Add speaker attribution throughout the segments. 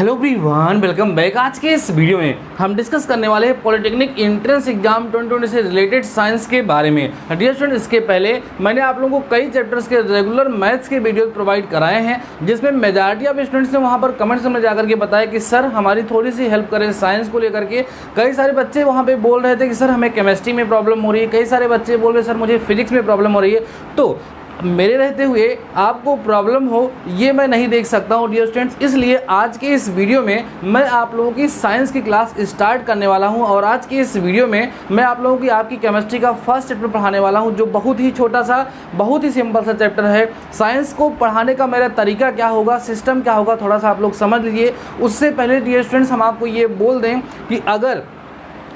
Speaker 1: Hello everyone, welcome back. आज के इस वीडियो में हम डिस्कस करने वाले हैं पॉलिटेक्निक एंट्रेंस एग्जाम 2020 से रिलेटेड साइंस के बारे में। डियर स्टूडेंट, इसके पहले मैंने आप लोगों को कई चैप्टर्स के रेगुलर मैथ्स के वीडियो प्रोवाइड कराए हैं, जिसमें मेजॉरिटी ऑफ स्टूडेंट्स ने वहाँ पर कमेंट्स में जाकर के बताया कि सर हमारी थोड़ी सी हेल्प करें साइंस को लेकर के। कई सारे बच्चे वहाँ पर बोल रहे थे कि सर हमें केमिस्ट्री में प्रॉब्लम हो रही है, कई सारे बच्चे बोल रहे सर मुझे फिजिक्स में प्रॉब्लम हो रही है। तो मेरे रहते हुए आपको प्रॉब्लम हो ये मैं नहीं देख सकता हूँ डियर स्टूडेंट्स, इसलिए आज के इस वीडियो में मैं आप लोगों की साइंस की क्लास स्टार्ट करने वाला हूँ। और आज के इस वीडियो में मैं आप लोगों की आपकी केमिस्ट्री का फर्स्ट चैप्टर पढ़ाने वाला हूँ, जो बहुत ही छोटा सा, बहुत ही सिंपल सा चैप्टर है। साइंस को पढ़ाने का मेरा तरीका क्या होगा, सिस्टम क्या होगा, थोड़ा सा आप लोग समझ लीजिए। उससे पहले डियर स्टूडेंट्स हम आपको ये बोल दें कि अगर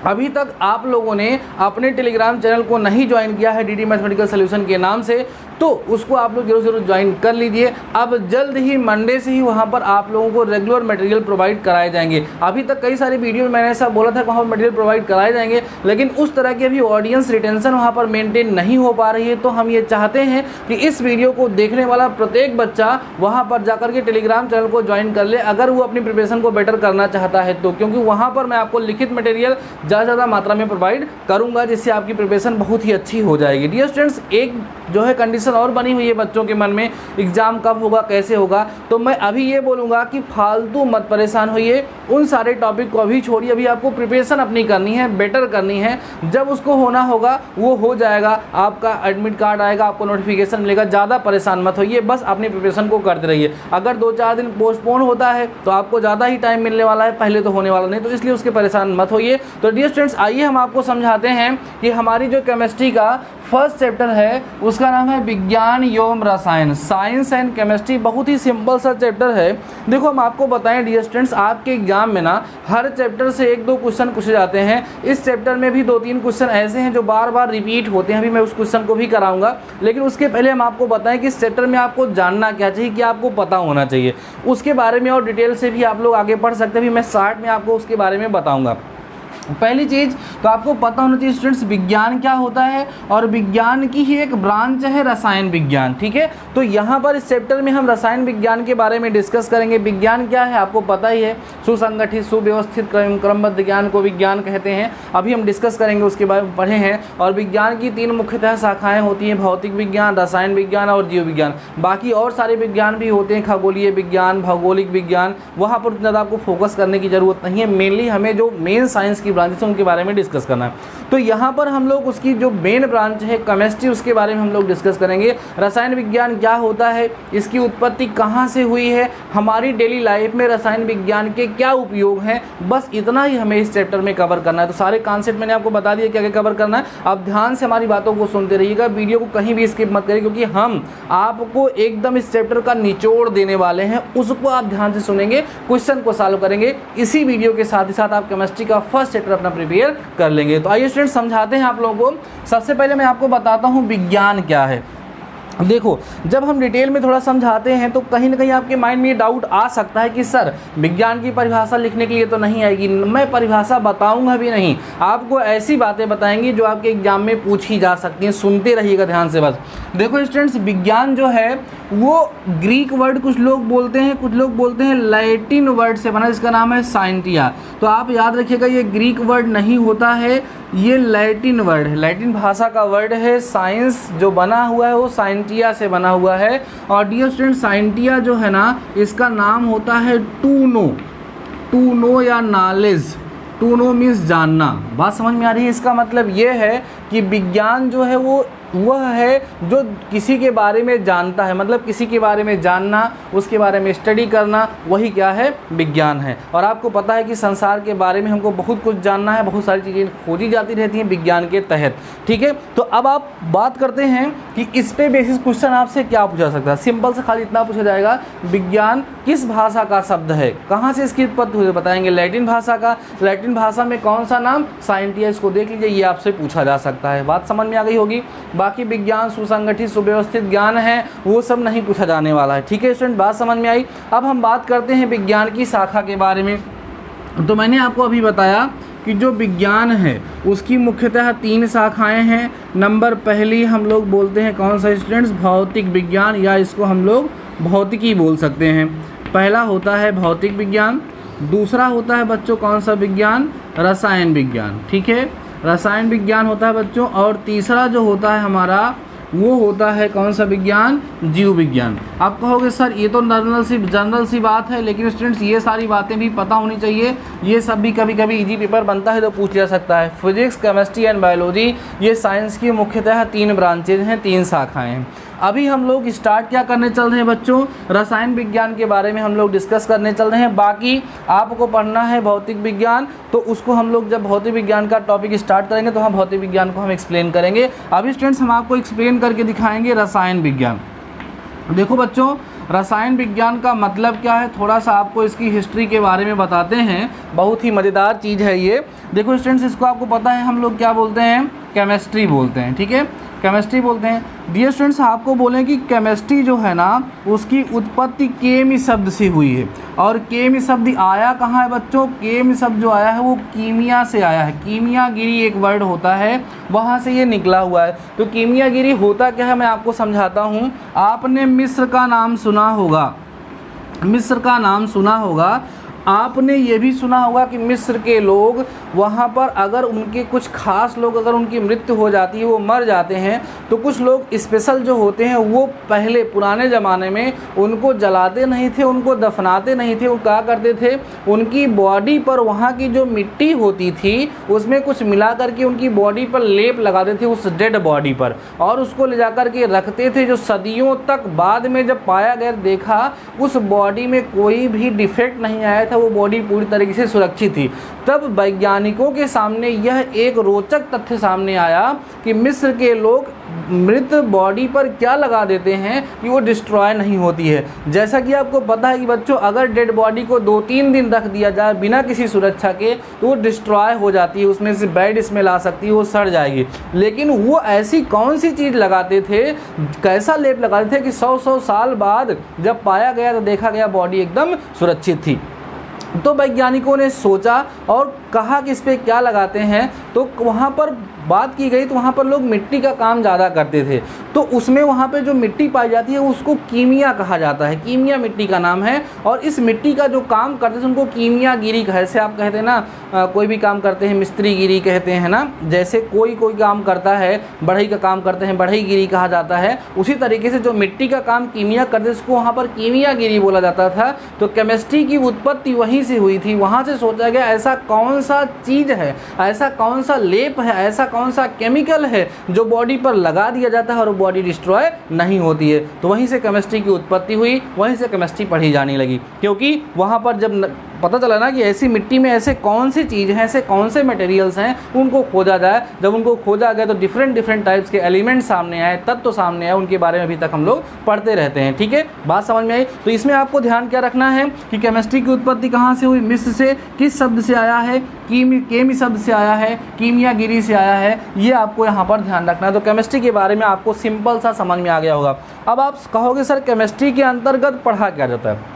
Speaker 1: अभी तक आप लोगों ने अपने टेलीग्राम चैनल को नहीं ज्वाइन किया है डीडी मैथमेटिकल सॉल्यूशन के नाम से, तो उसको आप लोग जरूर ज्वाइन कर लीजिए। अब जल्द ही मंडे से ही वहाँ पर आप लोगों को रेगुलर मटेरियल प्रोवाइड कराए जाएंगे। अभी तक कई सारी वीडियो में मैंने ऐसा बोला था कि वहाँ पर मटेरियल प्रोवाइड कराए जाएंगे, लेकिन उस तरह की अभी ऑडियंस रिटेंशन वहाँ पर मेंटेन नहीं हो पा रही है। तो हम ये चाहते हैं कि इस वीडियो को देखने वाला प्रत्येक बच्चा वहाँ पर जाकर के टेलीग्राम चैनल को ज्वाइन कर ले, अगर वो अपनी प्रिपरेशन को बेटर करना चाहता है तो, क्योंकि वहाँ पर मैं आपको लिखित मटेरियल ज़्यादा मात्रा में प्रोवाइड करूँगा, जिससे आपकी प्रिपरेशन बहुत ही अच्छी हो जाएगी। डियर स्टूडेंट्स, एक जो है कंडीशन और बनी हुई है बच्चों के मन में, एग्ज़ाम कब होगा, कैसे होगा। तो मैं अभी ये बोलूँगा कि फालतू मत परेशान होइए, उन सारे टॉपिक को अभी छोड़िए। अभी आपको प्रिपरेशन अपनी करनी है, बेटर करनी है। जब उसको होना होगा वो हो जाएगा, आपका एडमिट कार्ड आएगा, आपको नोटिफिकेशन मिलेगा। ज़्यादा परेशान मत होइए, बस अपनी प्रिपरेशन को करते रहिए। अगर 2-4 दिन पोस्टपोन होता है तो आपको ज़्यादा ही टाइम मिलने वाला है, पहले तो होने वाला नहीं, तो इसलिए उसके परेशान मत होइए। तो डियर स्टूडेंट्स, आइए हम आपको समझाते हैं कि हमारी जो केमिस्ट्री का फर्स्ट चैप्टर है उसका नाम है विज्ञान एवं रसायन, साइंस एंड केमिस्ट्री। बहुत ही सिंपल सा चैप्टर है। देखो हम आपको बताएं डियर स्टूडेंट्स, आपके एग्जाम में ना हर चैप्टर से 1-2 क्वेश्चन पूछे जाते हैं। इस चैप्टर में भी 2-3 क्वेश्चन ऐसे हैं जो बार बार रिपीट होते हैं। अभी मैं उस क्वेश्चन को भी कराऊंगा, लेकिन उसके पहले हम आपको बताएं कि इस चैप्टर में आपको जानना क्या चाहिए, कि आपको पता होना चाहिए। उसके बारे में और डिटेल से भी आप लोग आगे पढ़ सकते हैं। अभी मैं शॉर्ट में आपको उसके बारे में बताऊँगा। पहली चीज़ तो आपको पता होना चाहिए स्टूडेंट्स, विज्ञान क्या होता है, और विज्ञान की ही एक ब्रांच है रसायन विज्ञान। ठीक है, तो यहाँ पर इस चैप्टर में हम रसायन विज्ञान के बारे में डिस्कस करेंगे। विज्ञान क्या है आपको पता ही है, सुसंगठित सुव्यवस्थित क्रमबद्ध ज्ञान को विज्ञान कहते हैं। अभी हम डिस्कस करेंगे, उसके बारे में पढ़े हैं। और विज्ञान की 3 मुख्यतः शाखाएँ होती हैं, भौतिक विज्ञान, रसायन विज्ञान और जीव विज्ञान। बाकी और सारे विज्ञान भी होते हैं, खगोलीय विज्ञान, भौगोलिक विज्ञान। वहाँ पर ज़्यादा आपको फोकस करने की ज़रूरत नहीं है। मेनली हमें जो मेन साइंस की ब्रांचेस हैं उनके बारे में डिस्कस करना है। तो यहाँ पर हम लोग उसकी जो मेन ब्रांच है केमिस्ट्री, उसके बारे में हम लोग डिस्कस करेंगे। रसायन विज्ञान क्या होता है, इसकी उत्पत्ति कहाँ से हुई है, हमारी डेली लाइफ में रसायन विज्ञान के क्या उपयोग हैं, बस इतना ही हमें इस चैप्टर में कवर करना है। तो सारे कॉन्सेप्ट मैंने आपको बता दिया क्या क्या कवर करना है। आप ध्यान से हमारी बातों को सुनते रहिएगा, वीडियो को कहीं भी स्किप मत करिए, क्योंकि हम आपको एकदम इस चैप्टर का निचोड़ देने वाले हैं। उसको आप ध्यान से सुनेंगे, क्वेश्चन को सॉल्व करेंगे। इसी वीडियो के साथ ही साथ आप केमिस्ट्री का फर्स्ट चैप्टर अपना प्रिपेयर कर लेंगे। तो आइए स्टूडेंट समझाते हैं आप लोगों को। सबसे पहले मैं आपको बताता हूँ विज्ञान क्या है। देखो, जब हम डिटेल में थोड़ा समझाते हैं तो कहीं ना कहीं आपके माइंड में ये डाउट आ सकता है कि सर विज्ञान की परिभाषा लिखने के लिए तो नहीं आएगी। मैं परिभाषा बताऊंगा भी नहीं, आपको ऐसी बातें बताएंगी जो आपके एग्जाम में पूछी जा सकती हैं। सुनते रहिएगा ध्यान से बस। देखो स्टूडेंट्स, विज्ञान जो है वो ग्रीक वर्ड कुछ लोग बोलते हैं, कुछ लोग बोलते हैं लैटिन वर्ड से बना, जिसका नाम है साइंटिया। तो आप याद रखिएगा, ये ग्रीक वर्ड नहीं होता है, ये लैटिन वर्ड है, लैटिन भाषा का वर्ड है। साइंस जो बना हुआ है वो साइंटिया से बना हुआ है। और डियर स्टूडेंट, साइंटिया जो है ना, इसका नाम होता है टू नो या नॉलेज। टू नो मीन्स जानना। बात समझ में आ रही है? इसका मतलब ये है कि विज्ञान जो है वो वह है जो किसी के बारे में जानता है, मतलब किसी के बारे में जानना, उसके बारे में स्टडी करना, वही क्या है, विज्ञान है। और आपको पता है कि संसार के बारे में हमको बहुत कुछ जानना है, बहुत सारी चीज़ें खोजी जाती रहती हैं विज्ञान के तहत। ठीक है, तो अब आप बात करते हैं कि इस पे बेसिस क्वेश्चन आपसे क्या पूछा सकता है। सिंपल से खाली इतना पूछा जाएगा, विज्ञान किस भाषा का शब्द है, कहाँ से इसकी उत्पत्ति हुई, बताएंगे लैटिन भाषा का। लैटिन भाषा में कौन सा नाम, साइंटिया। इसको देख लीजिए, ये आपसे पूछा जा सकता है। बात समझ में आ गई होगी। बाकी विज्ञान सुसंगठित सुव्यवस्थित ज्ञान है, वो सब नहीं पूछा जाने वाला है। ठीक है स्टूडेंट, बात समझ में आई। अब हम बात करते हैं विज्ञान की शाखा के बारे में। तो मैंने आपको अभी बताया कि जो विज्ञान है उसकी मुख्यतः 3 शाखाएं हैं। नंबर पहली हम लोग बोलते हैं कौन सा स्टूडेंट्स, भौतिक विज्ञान, या इसको हम लोग भौतिकी बोल सकते हैं। पहला होता है भौतिक विज्ञान, दूसरा होता है बच्चों कौन सा विज्ञान, रसायन विज्ञान, ठीक है, रसायन विज्ञान होता है बच्चों। और तीसरा जो होता है हमारा वो होता है कौन सा विज्ञान, जीव विज्ञान। आप कहोगे सर ये तो जनरल सी बात है, लेकिन स्टूडेंट्स ये सारी बातें भी पता होनी चाहिए, ये सब भी कभी कभी इजी पेपर बनता है तो पूछ जा सकता है। फिजिक्स, केमिस्ट्री एंड बायोलॉजी ये साइंस की मुख्यतः 3 ब्रांचेज हैं, 3 शाखाएं हैं। अभी हम लोग स्टार्ट क्या करने चल रहे हैं बच्चों, रसायन विज्ञान के बारे में हम लोग डिस्कस करने चल रहे हैं। बाकी आपको पढ़ना है भौतिक विज्ञान, तो उसको हम लोग जब भौतिक विज्ञान का टॉपिक स्टार्ट करेंगे तो हम भौतिक विज्ञान को हम एक्सप्लेन करेंगे। अभी स्टूडेंट्स हम आपको एक्सप्लेन करके दिखाएंगे रसायन विज्ञान। देखो बच्चों, रसायन विज्ञान का मतलब क्या है, थोड़ा सा आपको इसकी हिस्ट्री के बारे में बताते हैं। बहुत ही मज़ेदार चीज़ है ये। देखो स्टूडेंट्स, इसको आपको पता है हम लोग क्या बोलते हैं, केमिस्ट्री बोलते हैं, ठीक है, केमिस्ट्री बोलते हैं। डियर स्टूडेंट्स, आपको बोलें कि केमिस्ट्री जो है ना उसकी उत्पत्ति केमी शब्द से हुई है। और केमी शब्द आया कहाँ है बच्चों, केमी शब्द जो आया है वो कीमिया से आया है। कीमियागिरी एक वर्ड होता है, वहाँ से ये निकला हुआ है। तो कीमियागिरी होता क्या है मैं आपको समझाता हूँ। आपने मिस्र का नाम सुना होगा, मिस्र का नाम सुना होगा। आपने ये भी सुना होगा कि मिस्र के लोग वहाँ पर अगर उनके कुछ खास लोग अगर उनकी मृत्यु हो जाती है, वो मर जाते हैं, तो कुछ लोग स्पेशल जो होते हैं वो पहले पुराने ज़माने में उनको जलाते नहीं थे, उनको दफनाते नहीं थे। वो क्या करते थे, उनकी बॉडी पर वहाँ की जो मिट्टी होती थी उसमें कुछ मिला करके उनकी बॉडी पर लेप लगाते थे उस डेड बॉडी पर, और उसको ले जा कर के रखते थे। जो सदियों तक बाद में जब पाया गया, देखा उस बॉडी में कोई भी डिफेक्ट नहीं आया था, वो बॉडी पूरी तरीके से सुरक्षित थी। तब वैज्ञानिकों के सामने यह एक रोचक तथ्य सामने आया कि मिस्र के लोग मृत बॉडी पर क्या लगा देते हैं कि वो डिस्ट्रॉय नहीं होती है। जैसा कि आपको पता है कि बच्चों, अगर डेड बॉडी को 2-3 दिन रख दिया जाए बिना किसी सुरक्षा के तो वो डिस्ट्रॉय हो जाती है, उसमें से बैड स्मेल आ सकती है, वो सड़ जाएगी। लेकिन वो ऐसी कौन सी चीज़ लगाते थे, कैसा लेप लगाते थे कि 100 साल बाद जब पाया गया तो देखा गया बॉडी एकदम सुरक्षित थी। तो वैज्ञानिकों ने सोचा और कहा कि इस पर क्या लगाते हैं, तो वहाँ पर बात की गई तो वहाँ पर लोग मिट्टी का काम ज़्यादा करते थे। तो उसमें वहाँ पे जो मिट्टी पाई जाती है उसको कीमिया कहा जाता है, कीमिया मिट्टी का नाम है। और इस मिट्टी का जो काम करते थे उनको कीमियागिरी कहा। जैसे आप कहते हैं ना कोई भी काम करते हैं मिस्त्रीगिरी कहते हैं ना, जैसे कोई काम करता है, बढ़ई का काम करते हैं बढ़ईगिरी कहा जाता है। उसी तरीके से जो मिट्टी का काम कीमिया करते उसको वहाँ पर कीमियागिरी बोला जाता था। तो केमिस्ट्री की उत्पत्ति वहीं से हुई थी। वहाँ से सोचा गया ऐसा कौन सा चीज़ है, ऐसा कौन सा लेप है, ऐसा कौन सा केमिकल है जो बॉडी पर लगा दिया जाता है और बॉडी डिस्ट्रॉय नहीं होती है। तो वहीं से केमिस्ट्री की उत्पत्ति हुई, वहीं से केमिस्ट्री पढ़ी जाने लगी। क्योंकि वहाँ पर जब पता चला ना कि ऐसी मिट्टी में ऐसे कौन सी चीज़ हैं, ऐसे कौन से मटेरियल्स हैं, उनको खोजा जाए। जब उनको खोजा गया तो डिफरेंट टाइप्स के एलिमेंट सामने आए, तत्व सामने आए, उनके बारे में अभी तक हम लोग पढ़ते रहते हैं। ठीक है, बात समझ में आई। तो इसमें आपको ध्यान क्या रखना है कि केमिस्ट्री की उत्पत्ति कहाँ से हुई, मिस्र से। किस शब्द से आया है, केमी शब्द से आया है, कीमियागिरी से आया है, ये आपको यहाँ पर ध्यान रखना है। तो केमिस्ट्री के बारे में आपको सिंपल सा समझ में आ गया होगा। अब आप कहोगे सर केमिस्ट्री के अंतर्गत पढ़ा क्या जाता है।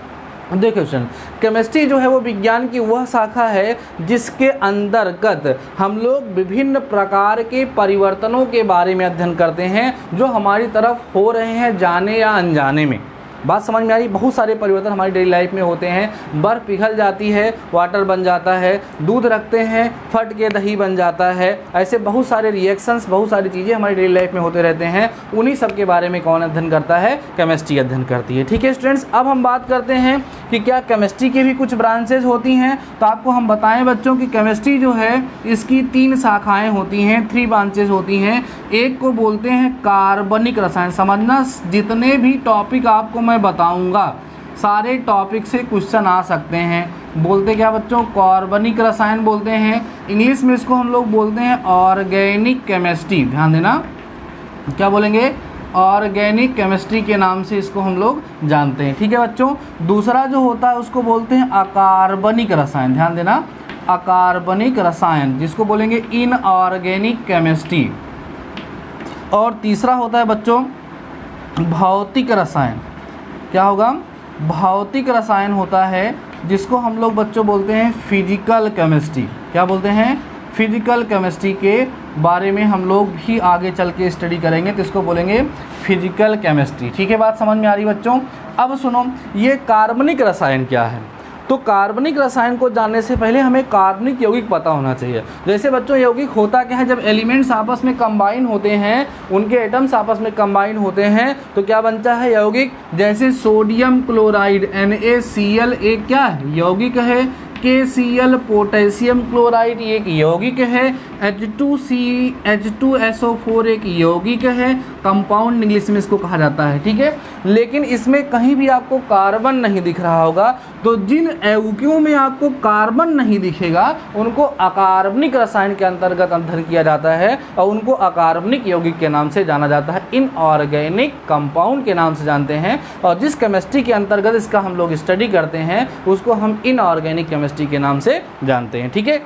Speaker 1: देखिए क्वेश्चन, केमिस्ट्री जो है वो विज्ञान की वह शाखा है जिसके अंतर्गत हम लोग विभिन्न प्रकार के परिवर्तनों के बारे में अध्ययन करते हैं जो हमारी तरफ हो रहे हैं जाने या अनजाने में। बात समझ में आ रही। बहुत सारे परिवर्तन हमारी डेली लाइफ में होते हैं। बर्फ़ पिघल जाती है, वाटर बन जाता है, दूध रखते हैं, फट के दही बन जाता है। ऐसे बहुत सारे रिएक्शंस, बहुत सारी चीज़ें हमारी डेली लाइफ में होते रहते हैं। उन्हीं सब के बारे में कौन अध्ययन करता है, केमिस्ट्री अध्ययन करती है। ठीक है स्टूडेंट्स, अब हम बात करते हैं कि क्या केमिस्ट्री के भी कुछ ब्रांचेज होती हैं। तो आपको हम बताएं बच्चों कि केमिस्ट्री जो है इसकी 3 शाखाएँ होती हैं, 3 ब्रांचेज होती हैं। एक को बोलते हैं कार्बनिक रसायन। समझना, जितने भी टॉपिक आपको मैं बताऊंगा सारे टॉपिक से क्वेश्चन आ सकते हैं। बोलते क्या बच्चों, कार्बनिक रसायन बोलते हैं। इंग्लिश में इसको हम लोग बोलते हैं ऑर्गेनिक केमिस्ट्री। ध्यान देना, क्या बोलेंगे, ऑर्गेनिक केमिस्ट्री के नाम से इसको हम लोग जानते हैं। ठीक है बच्चों। दूसरा जो होता है उसको बोलते हैं अकार्बनिक रसायन। ध्यान देना, अकार्बनिक रसायन जिसको बोलेंगे इनऑर्गेनिक केमिस्ट्री। और तीसरा होता है बच्चों भौतिक रसायन। क्या होगा, भौतिक रसायन होता है जिसको हम लोग बच्चों बोलते हैं फिजिकल केमिस्ट्री। क्या बोलते हैं, फिजिकल केमिस्ट्री के बारे में हम लोग भी आगे चल के स्टडी करेंगे, तो इसको बोलेंगे फिजिकल केमिस्ट्री। ठीक है, बात समझ में आ रही बच्चों। अब सुनो, ये कार्बनिक रसायन क्या है। तो कार्बनिक रसायन को जानने से पहले हमें कार्बनिक यौगिक पता होना चाहिए। जैसे बच्चों यौगिक होता क्या है, जब एलिमेंट्स आपस में कंबाइन होते हैं, उनके एटम्स आपस में कंबाइन होते हैं तो क्या बनता है यौगिक। जैसे सोडियम क्लोराइड NaCl एक क्या है यौगिक है, KCl पोटेशियम क्लोराइड एक यौगिक है, H2SO4 एक यौगिक है, कंपाउंड इंग्लिश में इसको कहा जाता है, ठीक है। लेकिन इसमें कहीं भी आपको कार्बन नहीं दिख रहा होगा, तो जिन यौगिकों में आपको कार्बन नहीं दिखेगा उनको अकार्बनिक रसायन के अंतर्गत अध्ययन किया जाता है और उनको अकार्बनिक यौगिक के नाम से जाना जाता है, इनऑर्गेनिक कंपाउंड के नाम से जानते हैं। और जिस केमिस्ट्री के अंतर्गत इसका हम लोग स्टडी करते हैं उसको हम इनऑर्गेनिक केमिस्ट्री के नाम से जानते हैं, ठीक है।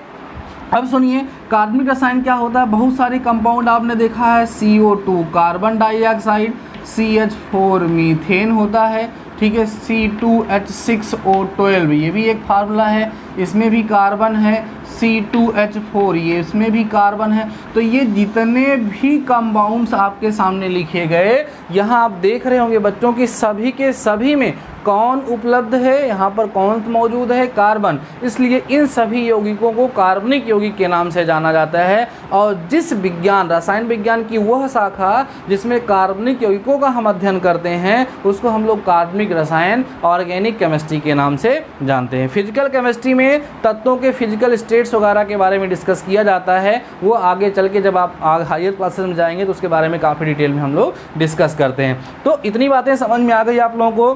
Speaker 1: अब सुनिए कार्बनिक रसायन क्या होता है। बहुत सारे कंपाउंड आपने देखा है, CO2 carbon dioxide, CH4 methane होता है, ठीक है, C2H6O12 ये भी एक फार्मूला है, इसमें भी कार्बन है, C2H4 ये इसमें भी कार्बन है। तो ये जितने भी कंपाउंड्स आपके सामने लिखे गए यहाँ आप देख रहे होंगे बच्चों की सभी के सभी में कौन उपलब्ध है, यहाँ पर कौन मौजूद है, कार्बन। इसलिए इन सभी यौगिकों को कार्बनिक यौगिक के नाम से जाना जाता है। और जिस विज्ञान रसायन विज्ञान की वह शाखा जिसमें कार्बनिक यौगिकों का हम अध्ययन करते हैं उसको हम लोग कार्बनिक रसायन ऑर्गेनिक केमिस्ट्री के नाम से जानते हैं। फिजिकल केमिस्ट्री में तत्वों के फिजिकल स्टेट्स वगैरह के बारे में डिस्कस किया जाता है, वो आगे चल के जब आप हायर क्लासेस में जाएंगे तो उसके बारे में काफ़ी डिटेल में हम लोग डिस्कस करते हैं। तो इतनी बातें समझ में आ गई आप लोगों को।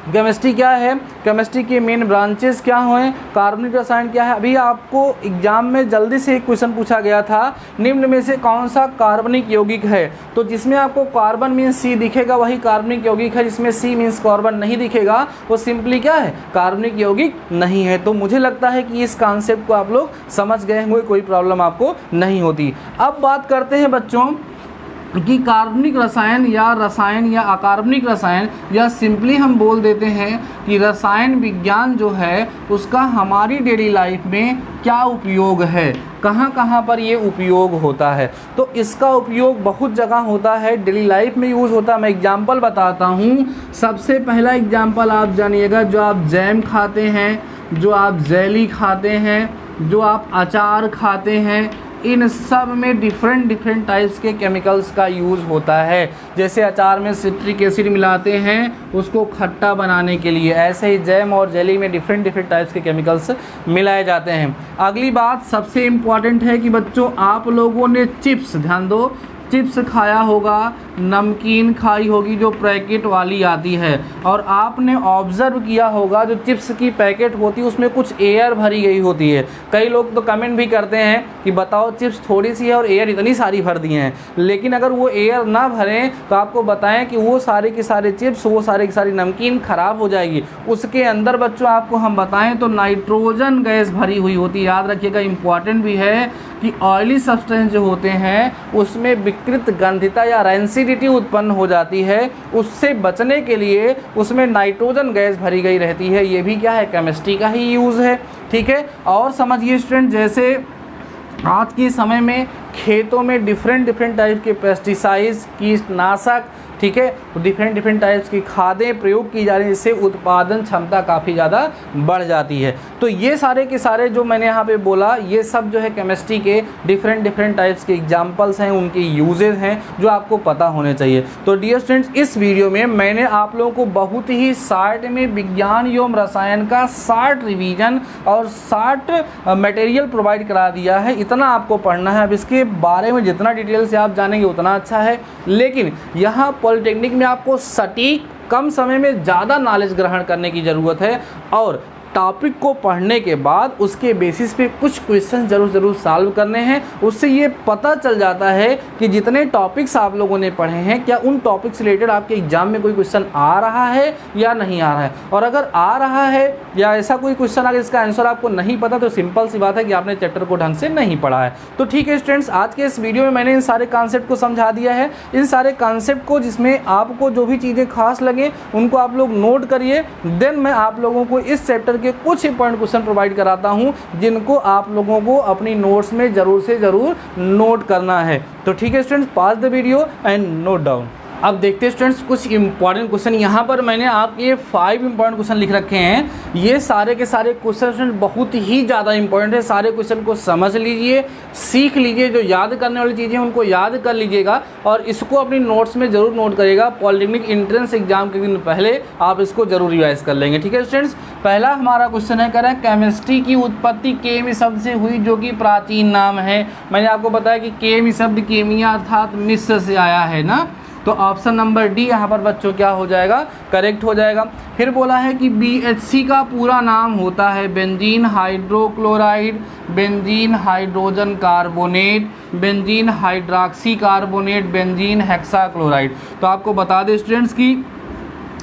Speaker 1: केमिस्ट्री क्या है, केमिस्ट्री के मेन ब्रांचेस क्या हैं, कार्बनिक रसायन क्या है। अभी आपको एग्जाम में जल्दी से एक क्वेश्चन पूछा गया था, निम्न में से कौन सा कार्बनिक यौगिक है, तो जिसमें आपको कार्बन मीन्स C दिखेगा वही कार्बनिक यौगिक है, जिसमें C मीन्स कार्बन नहीं दिखेगा वो सिंपली क्या है, कार्बनिक यौगिक नहीं है। तो मुझे लगता है कि इस कॉन्सेप्ट को आप लोग समझ गए होंगे, कोई प्रॉब्लम आपको नहीं होती। अब बात करते हैं बच्चों कि कार्बनिक रसायन या अकार्बनिक रसायन, या सिंपली हम बोल देते हैं कि रसायन विज्ञान जो है उसका हमारी डेली लाइफ में क्या उपयोग है, कहाँ कहाँ पर ये उपयोग होता है। तो इसका उपयोग बहुत जगह होता है, डेली लाइफ में यूज़ होता है। मैं एग्जांपल बताता हूँ। सबसे पहला एग्जांपल आप जानिएगा, जो आप जैम खाते हैं, जो आप जेली खाते हैं, जो आप अचार खाते हैं, इन सब में डिफरेंट टाइप्स के केमिकल्स का यूज़ होता है। जैसे अचार में सिट्रिक एसिड मिलाते हैं उसको खट्टा बनाने के लिए, ऐसे ही जैम और जेली में डिफरेंट टाइप्स के केमिकल्स मिलाए जाते हैं। अगली बात सबसे इम्पॉर्टेंट है कि बच्चों आप लोगों ने चिप्स, ध्यान दो, चिप्स खाया होगा, नमकीन खाई होगी जो पैकेट वाली आती है, और आपने ऑब्ज़र्व किया होगा जो चिप्स की पैकेट होती है उसमें कुछ एयर भरी गई होती है। कई लोग तो कमेंट भी करते हैं कि बताओ चिप्स थोड़ी सी है और एयर इतनी सारी भर दिए हैं। लेकिन अगर वो एयर ना भरें तो आपको बताएं कि वो सारे के सारे चिप्स, वो सारे की सारी नमकीन ख़राब हो जाएगी। उसके अंदर बच्चों आपको हम बताएं तो नाइट्रोजन गैस भरी हुई होती है। याद रखिएगा, इम्पॉर्टेंट भी है कि ऑयली सब्सटेंस जो होते हैं उसमें विकृत गंधिता या रेंसिडिटी उत्पन्न हो जाती है। उससे बचने के लिए उसमें नाइट्रोजन गैस भरी गई रहती है। ये भी क्या है, केमिस्ट्री का ही यूज़ है, ठीक है। और समझिए स्टूडेंट, जैसे आज के समय में खेतों में डिफरेंट टाइप के पेस्टिसाइड्स, कीटनाशक, ठीक है, डिफरेंट टाइप्स की खादें प्रयोग की जा रही हैं, जिससे उत्पादन क्षमता काफ़ी ज़्यादा बढ़ जाती है। तो ये सारे के सारे जो मैंने यहाँ पे बोला, ये सब जो है केमिस्ट्री के डिफरेंट टाइप्स के एग्जांपल्स हैं, उनके यूजेस हैं जो आपको पता होने चाहिए। तो डियर स्टूडेंट्स, इस वीडियो में मैंने आप लोगों को बहुत ही शॉर्ट में विज्ञान एवं रसायन का शॉर्ट रिवीजन और शॉर्ट मटेरियल प्रोवाइड करा दिया है। इतना आपको पढ़ना है। अब इसके बारे में जितना डिटेल से आप जानेंगे उतना अच्छा है। लेकिन यहाँ पॉलिटेक्निक में आपको सटीक कम समय में ज़्यादा नॉलेज ग्रहण करने की ज़रूरत है, और टॉपिक को पढ़ने के बाद उसके बेसिस पे कुछ क्वेश्चन ज़रूर सॉल्व करने हैं। उससे ये पता चल जाता है कि जितने टॉपिक्स आप लोगों ने पढ़े हैं क्या उन टॉपिक से रिलेटेड आपके एग्जाम में कोई क्वेश्चन आ रहा है या नहीं आ रहा है। और अगर आ रहा है या ऐसा कोई क्वेश्चन अगर इसका आंसर आपको नहीं पता तो सिंपल सी बात है कि आपने चैप्टर को ढंग से नहीं पढ़ा है। तो ठीक है स्टूडेंट्स, आज के इस वीडियो में मैंने इन सारे कॉन्सेप्ट को समझा दिया है। इन सारे कॉन्सेप्ट को जिसमें आपको जो भी चीज़ें खास लगे उनको आप लोग नोट करिए। देन मैं आप लोगों को इस चैप्टर के कुछ इंपॉर्टेंट क्वेश्चन प्रोवाइड कराता हूं जिनको आप लोगों को अपनी नोट्स में ज़रूर से ज़रूर नोट करना है। तो ठीक है students, pause the video and note down. अब देखते हैं स्टूडेंट्स कुछ इंपॉर्टेंट क्वेश्चन। यहाँ पर मैंने आपके 5 इंपॉर्टेंट क्वेश्चन लिख रखे हैं। ये सारे के सारे क्वेश्चन बहुत ही ज़्यादा इंपॉर्टेंट है। सारे क्वेश्चन को समझ लीजिए, सीख लीजिए, जो याद करने वाली चीज़ें उनको याद कर लीजिएगा और इसको अपनी नोट्स में ज़रूर नोट करिएगा। पॉलिटेक्निक एंट्रेंस एग्जाम के दिन पहले आप इसको जरूर रिवाइज कर लेंगे। ठीक है स्टूडेंट्स, पहला हमारा क्वेश्चन है, कह रहा है केमिस्ट्री की उत्पत्ति केमी शब्द से हुई जो कि प्राचीन नाम है। मैंने आपको बताया कि केमी शब्द केमिया अर्थात मिस्र से आया है ना, तो ऑप्शन नंबर डी यहाँ पर बच्चों क्या हो जाएगा, करेक्ट हो जाएगा। फिर बोला है कि BHC का पूरा नाम होता है benzene hydrochloride, benzene hydrogen carbonate, benzene hydroxy carbonate, benzene hexachloride. तो आपको बता दें स्टूडेंट्स कि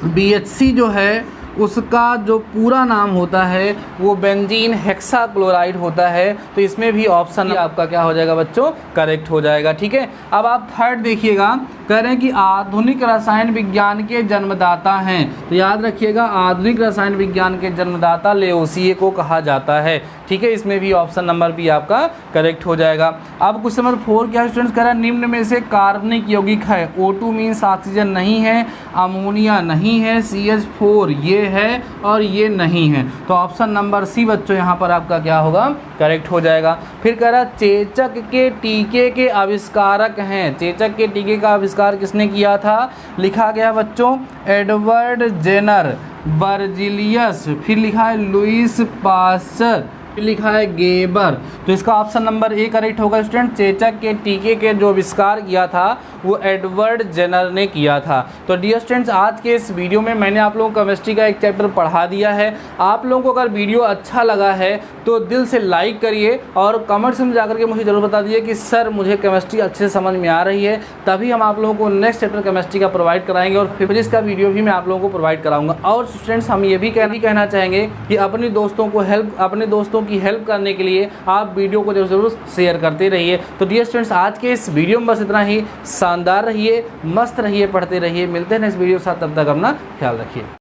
Speaker 1: BHC जो है उसका जो पूरा नाम होता है वो बेंजीन हेक्साक्लोराइड होता है। तो इसमें भी ऑप्शन आपका क्या हो जाएगा बच्चों, करेक्ट हो जाएगा। ठीक है, अब आप थर्ड देखिएगा, कह रहे हैं कि आधुनिक रसायन विज्ञान के जन्मदाता हैं। तो याद रखिएगा, आधुनिक रसायन विज्ञान के जन्मदाता लेओसिए को कहा जाता है। ठीक है, इसमें भी ऑप्शन नंबर बी आपका करेक्ट हो जाएगा। अब क्वेश्चन नंबर 4 क्या स्टूडेंट्स, कह रहा है निम्न में से कार्बनिक यौगिक है। O2 मीन्स ऑक्सीजन नहीं है, अमोनिया नहीं है, CH4 ये है और ये नहीं है। तो ऑप्शन नंबर सी बच्चों यहाँ पर आपका क्या होगा, करेक्ट हो जाएगा। फिर कह रहा है चेचक के टीके के आविष्कारक हैं। चेचक के टीके का आविष्कार किसने किया था, लिखा गया बच्चों एडवर्ड जेनर, बर्जिलियस, फिर लिखा है लुइस पास्चर, लिखा है गेबर। तो इसका ऑप्शन नंबर ए करेक्ट होगा स्टूडेंट। चेचक के टीके के जो आविष्कार किया था वो एडवर्ड जेनर ने किया था। तो डियर स्टूडेंट्स, आज के इस वीडियो में मैंने आप लोगों को केमिस्ट्री का एक चैप्टर पढ़ा दिया है। आप लोगों को अगर वीडियो अच्छा लगा है तो दिल से लाइक करिए और कमेंट्स में जाकर के मुझे ज़रूर बता दीजिए कि सर मुझे केमिस्ट्री अच्छे से समझ में आ रही है। तभी हम आप लोगों को नेक्स्ट चैप्टर केमिस्ट्री का प्रोवाइड कराएंगे और फिजिक्स का वीडियो भी मैं आप लोगों को प्रोवाइड कराऊंगा। और स्टूडेंट्स, हम ये भी कहना चाहेंगे कि अपने दोस्तों की हेल्प करने के लिए आप वीडियो को जरूर शेयर करते रहिए। तो डियर स्टूडेंट्स, आज के इस वीडियो में बस इतना ही। शानदार रहिए, मस्त रहिए, पढ़ते रहिए। मिलते हैं नेक्स्ट वीडियो के साथ, तब तक अपना ख्याल रखिए।